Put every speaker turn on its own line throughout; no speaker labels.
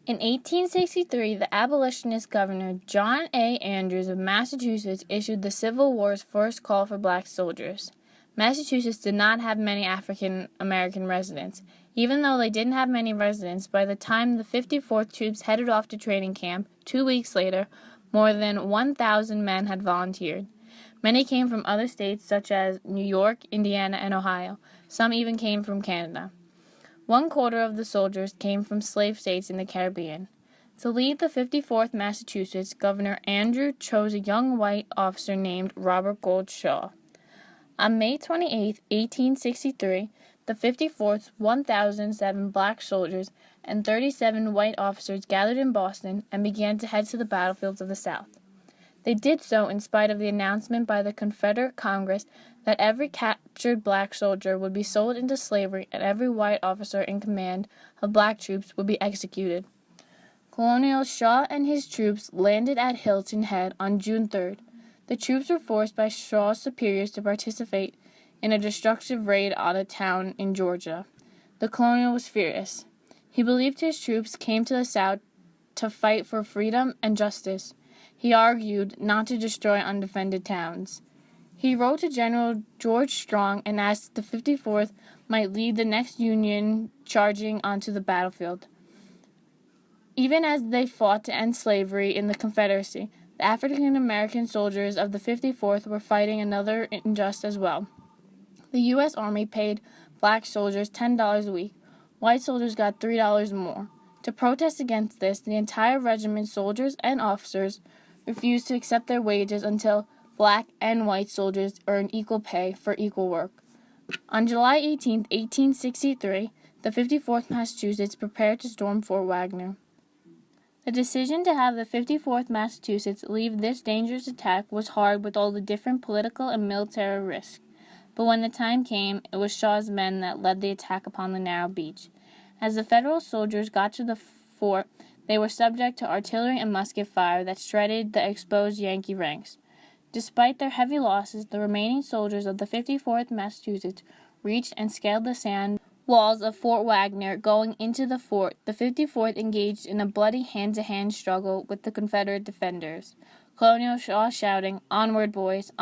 In 1863, the abolitionist governor John A. Andrews of Massachusetts issued the Civil War's first call for black soldiers. Massachusetts did not have many African American residents. Even though they didn't have many residents, by the time the 54th troops headed off to training camp 2 weeks later, more than 1,000 men had volunteered. Many came from other states such as New York, Indiana, and Ohio. Some even came from Canada. 1/4 of the soldiers came from slave states in the Caribbean. To lead the 54th Massachusetts, Governor Andrew chose a young white officer named Robert Gould Shaw. On May 28, 1863, the 54th's 1,007 black soldiers and 37 white officers gathered in Boston and began to head to the battlefields of the South. They did so in spite of the announcement by the Confederate Congress that every captured black soldier would be sold into slavery and every white officer in command of black troops would be executed. Colonel Shaw and his troops landed at Hilton Head on June 3rd. The troops were forced by Shaw's superiors to participate in a destructive raid on a town in Georgia. The colonel was furious. He believed his troops came to the South to fight for freedom and justice. He argued not to destroy undefended towns. He wrote to General George Strong and asked if the 54th might lead the next Union charging onto the battlefield. Even as they fought to end slavery in the Confederacy, the African American soldiers of the 54th were fighting another injustice as well. The U.S. Army paid black soldiers $10 a week. White soldiers got $3 more. To protest against this, the entire regiment's soldiers and officers refused to accept their wages until black and white soldiers earned equal pay for equal work. On July 18, 1863, the 54th Massachusetts prepared to storm Fort Wagner. The decision to have the 54th Massachusetts leave this dangerous attack was hard with all the different political and military risks. But when the time came, it was Shaw's men that led the attack upon the narrow beach. As the Federal soldiers got to the fort, they were subject to artillery and musket fire that shredded the exposed Yankee ranks. Despite their heavy losses, the remaining soldiers of the 54th Massachusetts reached and scaled the sand walls of Fort Wagner. Going into the fort, the 54th engaged in a bloody hand-to-hand struggle with the Confederate defenders. Colonel Shaw, shouting, onward boys,"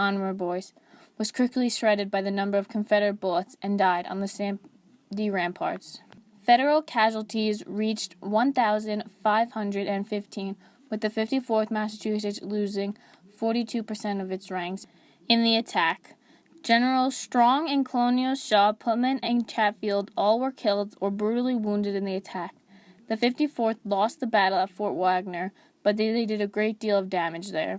was quickly shredded by the number of Confederate bullets and died on the sandy ramparts. Federal casualties reached 1,515, with the 54th Massachusetts losing 42% of its ranks in the attack. Generals Strong and Colonel Shaw, Putnam and Chatfield all were killed or brutally wounded in the attack. The 54th lost the battle at Fort Wagner, but they did a great deal of damage there.